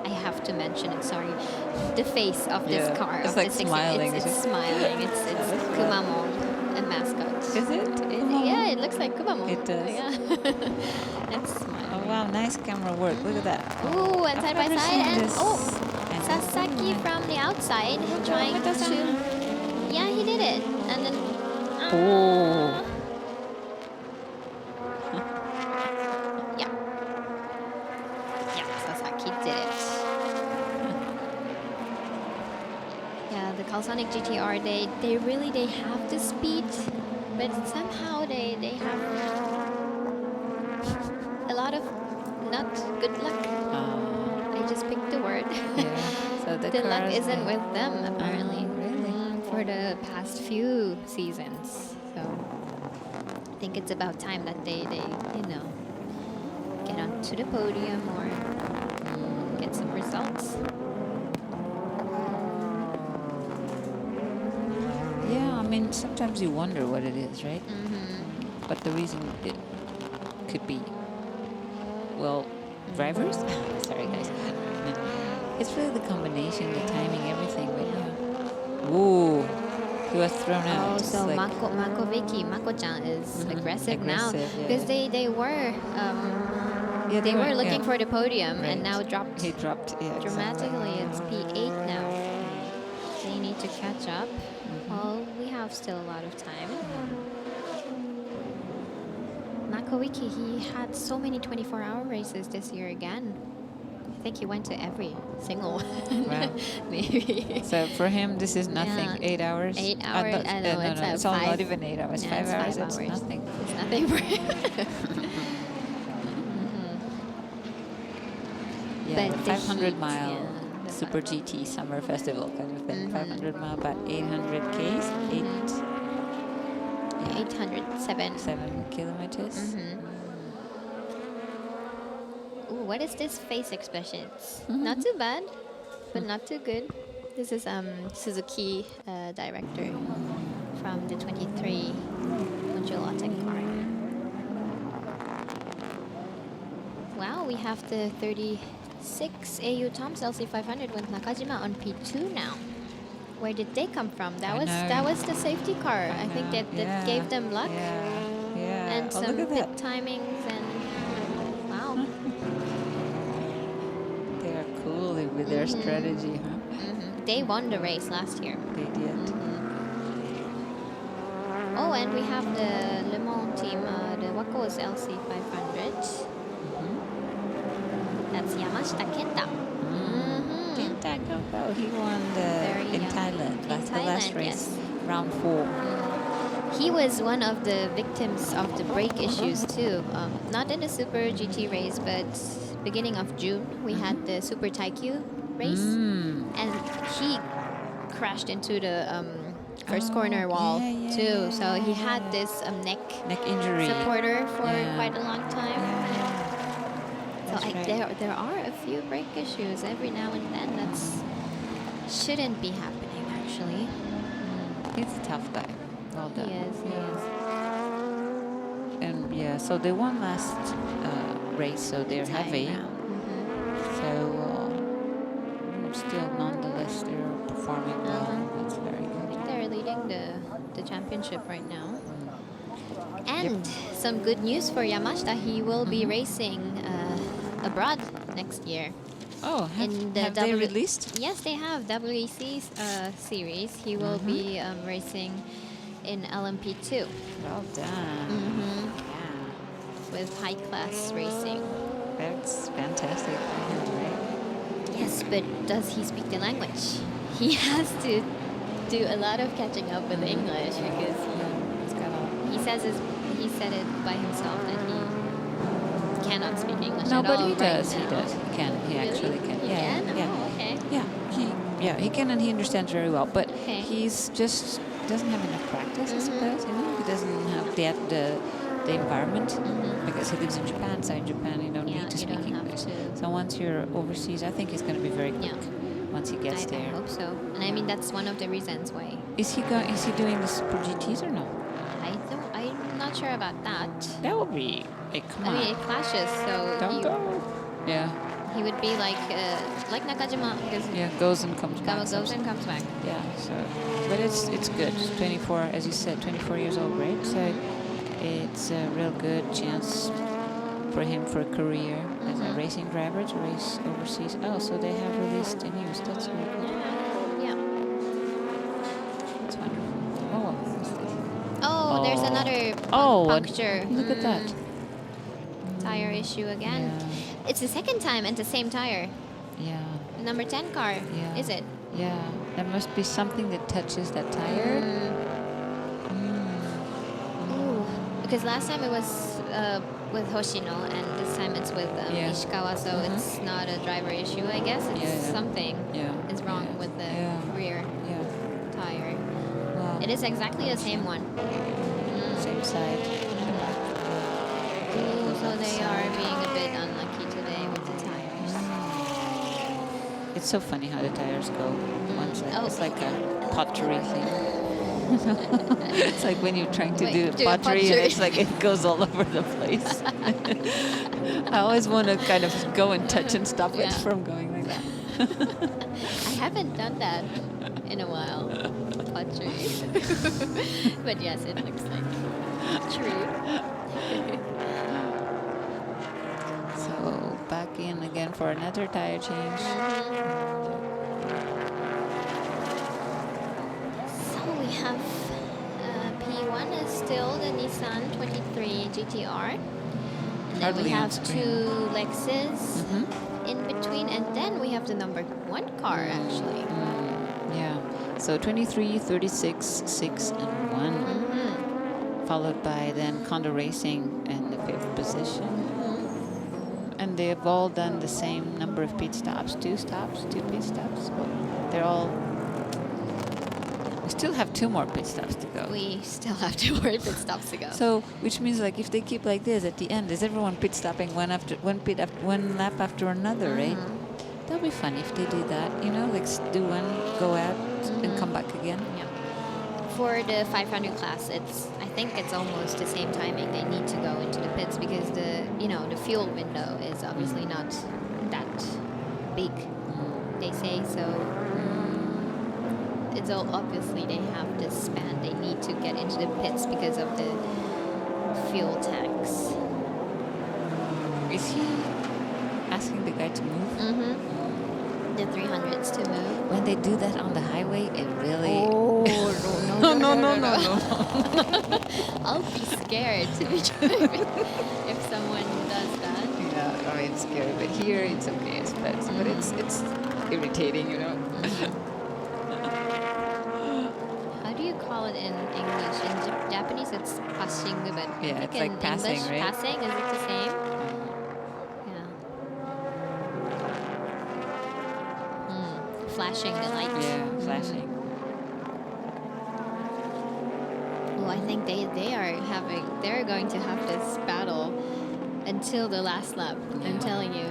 I have to mention it, sorry. The face of this car. It's of like the 16, smiling. It's smiling. It's Kumamon, a mascot. Is it? Yeah, it looks like Kumamon. It does. Yeah. It's smiling. Oh wow, nice camera work. Look at that. Ooh, and I've side by never side. seen And this. And Sasaki from the outside trying to... Yeah, he did it. And then... Oh. Yeah. Yeah, Sasaki did it. Yeah, the Calsonic GTR, they have the speed, but somehow they have a lot of not good luck. I just picked the word. Yeah. So the luck cars isn't with them, apparently. Really? For the past few seasons. So I think it's about time that they get onto the podium or get some results. Yeah, I mean, sometimes you wonder what it is, right? But the reason it could be, well, drivers? Sorry, guys. It's really the combination, the timing, everything. But yeah. Ooh, he was thrown out. Oh, It's so like, Mako-chan is aggressive now because yeah. they were they were looking for the podium Right. and now dropped. He dropped, yeah. Dramatically. It's P8 now. They need to catch up. Well, we have still a lot of time. Makowiki, he had so many 24-hour races this year again. I think he went to every single one. Wow. Maybe. So for him, this is nothing. Yeah. 8 hours? 8 hours? I know, no, it's no, it's all not even 8 hours. Yeah, 5 hours, 5 it's hours. nothing. It's nothing for him. Yeah, But the the 500 heat, mile yeah, the Super GT Summer Festival kind of thing. 500 mile, about 800 Ks, 807. 7 kilometers. Ooh, what is this face expression? It's not too bad, but not too good. This is Suzuki director from the 23 Module Autec car. Wow, we have the 36 AU Toms LC500 with Nakajima on P2 now. Where did they come from? That was the safety car. I think that gave them luck. Yeah. And some look at pit that. timings and wow. They are cool with their strategy, huh? They won the race last year. They did. Oh, and we have the Le Mans team, the Wako's LC500. That's Yamashita Kenta. Kenta Goko, he won in Thailand. That's the last race, yes. round 4. He was one of the victims of the brake issues too. Not in the Super GT race, but beginning of June, we had the Super Taikyu race. And he crashed into the first corner wall too. So he had this neck injury supporter for quite a long time. So right. there are a few brake issues every now and then. That shouldn't be happening actually. He's a tough guy. Well done. He is. And yeah, so they won last race, so they're heavy. So still, nonetheless, they're performing well. That's very I good. think they're leading the championship right now. And some good news for Yamashita. He will be racing abroad next year. Oh, have they released? Yes, they have WEC series. He will be racing in LMP2. Well done. Yeah. With high class racing. That's fantastic, right? Yes, but does he speak the language? He has to do a lot of catching up with English because he said it by himself that he cannot speak English no, at but all he does. right He does. He can. He actually can. He can? Oh, okay. Yeah. He can, and he understands very well. But Okay. he's just doesn't have enough practice, I suppose. You know, he doesn't have the environment because he lives in Japan. So in Japan, you don't need to speak English. So once you're overseas, I think he's going to be very quick once he gets there. I hope so. And I mean that's one of the reasons why. Is he doing the Super GTs or no? I'm not sure about that. That would be. Hey, come on. I mean, it clashes, so Don't go. Yeah. He would be like Nakajima, because Yeah, goes and comes back. goes and comes back. Yeah, so, but it's good. 24, as you said, 24 years old, right? So it's a real good chance for him for a career as a racing driver to race overseas. Oh, so they have released the news. That's really good. Yeah. That's wonderful. Oh, what's this? Oh, there's another puncture. Look at that. Tire issue again. Yeah. It's the second time and the same tire. Yeah. Number 10 car, Yeah. is it? Yeah. There must be something that touches that tire. Ooh. Because last time it was with Hoshino, and this time it's with Ishikawa, so it's not a driver issue, I guess. It's something is wrong with the rear tire. Wow. It is exactly the same one. Same side. So they are being a bit unlucky today with the tires. It's so funny how the tires go. It's like a pottery thing. It's like when you're trying to do pottery and it's like it goes all over the place. I always want to kind of go and touch and stop it from going like that. I haven't done that in a while, pottery. But yes, it looks like true. So back in again for another tire change. So we have P1 is still the Nissan 23 GTR. And then we have two Lexus in between, and then we have the number 1 car actually. Yeah. So 23, 36, 6, and 1. Followed by then Condor Racing in the 5th position. And they have all done the same number of pit stops, 2 pit stops. Well, they're all... We still have 2 more pit stops to go. We still have 2 more pit stops to go. So, which means like if they keep like this at the end, is everyone pit stopping one lap after another, right? That'll be fun if they do that, you know, like do one, go out, and come back again. Yeah. For the 500 class, I think it's almost the same timing they need to go into the pits, because the fuel window is obviously not that big, they say, so it's all obviously they have this span they need to get into the pits because of the fuel tanks. Is he asking the guy to move? The 300s to move. When they do that on the highway, it really... Oh, no. I'll be scared to be driving if someone does that. Yeah, I mean, it's scary, but here it's okay, but it's irritating, you know. How do you call it in English? In Japanese, it's passing, but yeah, it's in like passing, English, right? passing, is it the same? Flashing the lights. Yeah, flashing. Well, I think they're going to have this battle until the last lap. Yeah. I'm telling you.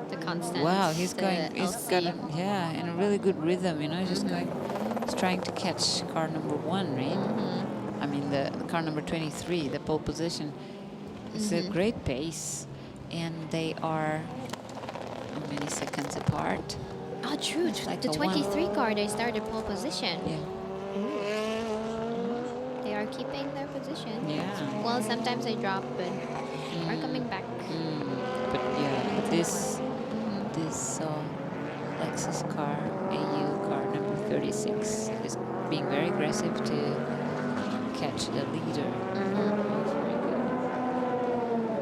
The constant. Wow, he's got LC. in a really good rhythm, you know, he's trying to catch car number 1, right? I mean, the car number 23, the pole position. It's a great pace, and they are how many seconds apart? Oh, true. Like the 23 car, they started pole position. Yeah. They are keeping their position. Yeah. Well, sometimes they drop, but are coming back. But yeah, this Lexus car, AU car number 36, is being very aggressive to catch the leader. Very good.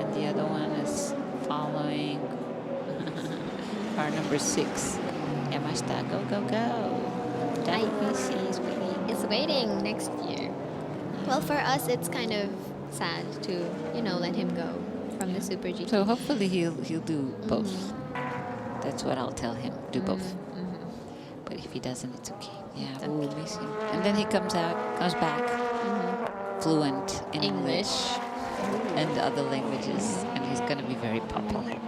And the other one is following car number 6. Yamashita, go, go, go. It's waiting next year. Well, for us, it's kind of sad to, let him go from the Super GT. So hopefully he'll do both. That's what I'll tell him. Do both. But if he doesn't, it's okay. Yeah, we'll miss him. And then he comes back, fluent in English and other languages, and he's going to be very popular.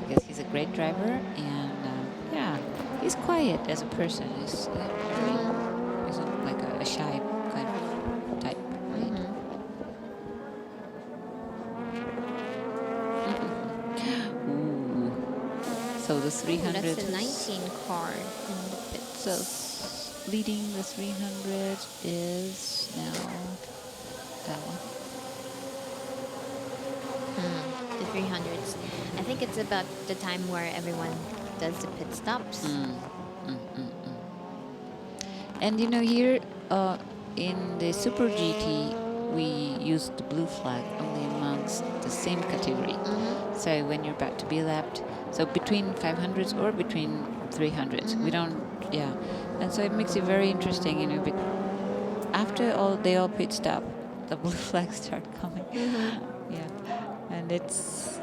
Because he's a great driver, and yeah, he's quiet as a person. He's like a shy kind of type. Right? the 300. That's a 19 car in the pits. So leading the 300 is now that one. The 300s. I think it's about the time where everyone does the pit stops. And you know, here in the Super GT, we use the blue flag only amongst the same category. So when you're about to be lapped, so between 500s or between 300s, we don't, and so it makes it very interesting, you know. But after they all pit stop, the blue flags start coming. And it's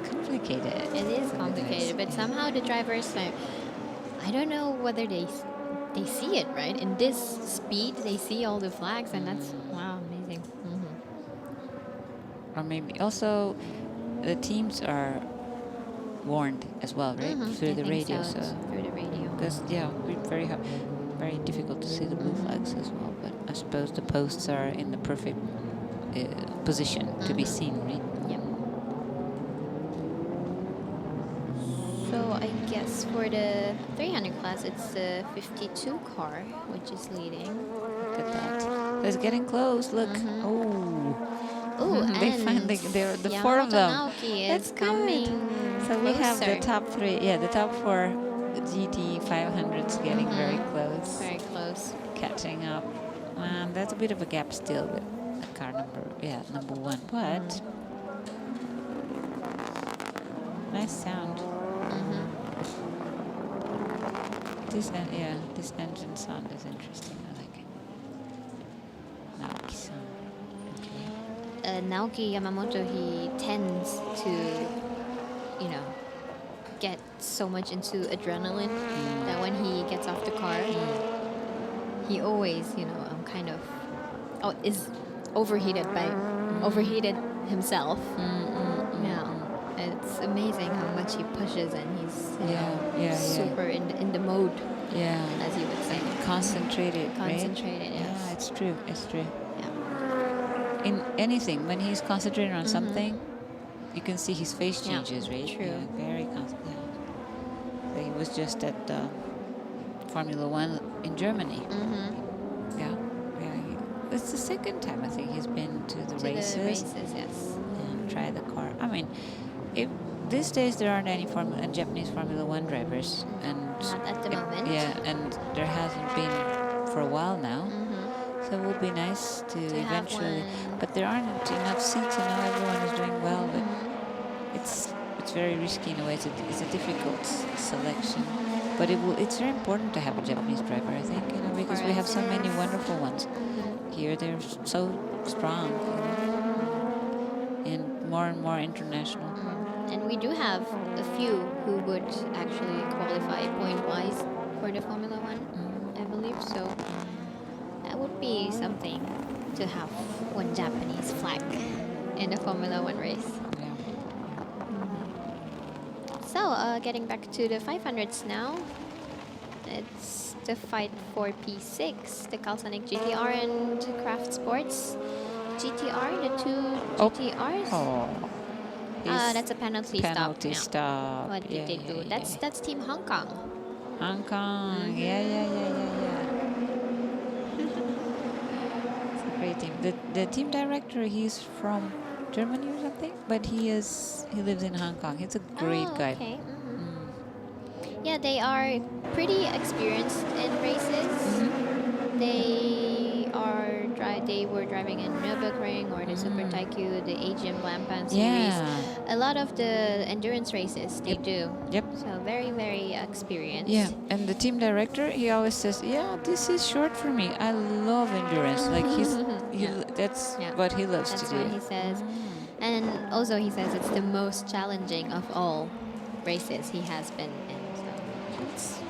complicated. It is complicated, but somehow the drivers, like, I don't know whether they see it, right? In this speed, they see all the flags, and that's, wow, amazing. Or maybe also the teams are warned as well, right? Through the radio. So through the radio. Because, very difficult to see the blue flags as well. But I suppose the posts are in the perfect position to be seen, right? Yep. So I guess for the 300 class, it's the 52 car, which is leading. Look at that. So it's getting close. Look. Oh, they and finally, they're the four of them. Naoki That's is coming. So we have the closer. top three. Yeah, the top four GT 500s getting very close. Very close. Catching up. That's a bit of a gap still with car number one. But nice sound. This engine sound is interesting. I like it. Naoki-san. Naoki Yamamoto, he tends to, you know, get so much into adrenaline that when he gets off the car, he always, you know, is overheated himself. Yeah, it's amazing how much he pushes, and he's super in the mode. As you would say. Concentrated, Concentrated, right? yes. Yeah, it's true. It's true. Yeah. In anything, when he's concentrating on something, you can see his face changes, right? True. Yeah, very concentrated. So he was just at Formula One in Germany. It's the second time I think he's been to the races. The races, yes. And try the car. I mean, these days there aren't any Japanese Formula One drivers, and not at the moment. and there hasn't been for a while now. So it would be nice to eventually. But there aren't enough seats, and now everyone is doing well. But it's very risky in a way. It's a difficult selection. But it's very important to have a Japanese driver, I think, you know, because we have so many wonderful ones. Here they're so strong, you know, and more international. And we do have a few who would actually qualify point-wise for the Formula One, I believe. So that would be something to have one Japanese flag in a Formula One race. So getting back to the 500s now, it's the fight for P6, the Calsonic GTR and Craft Sports GTR, the two GTRs. That's a penalty stop. What did they do? That's Team Hong Kong. Hong Kong, yeah. It's a great team. The team director, he's from Germany or something, but he lives in Hong Kong. He's a great guy. Okay. Yeah, they are pretty experienced in races. They were driving in Nürburgring or the Super Taikyu, the Asian Blampan series. A lot of the endurance races they do. So very, very experienced. Yeah, and the team director, he always says, "Yeah, this is short for me. I love endurance." Like that's what he loves to do. That's what he says. And also he says it's the most challenging of all races he has been in. So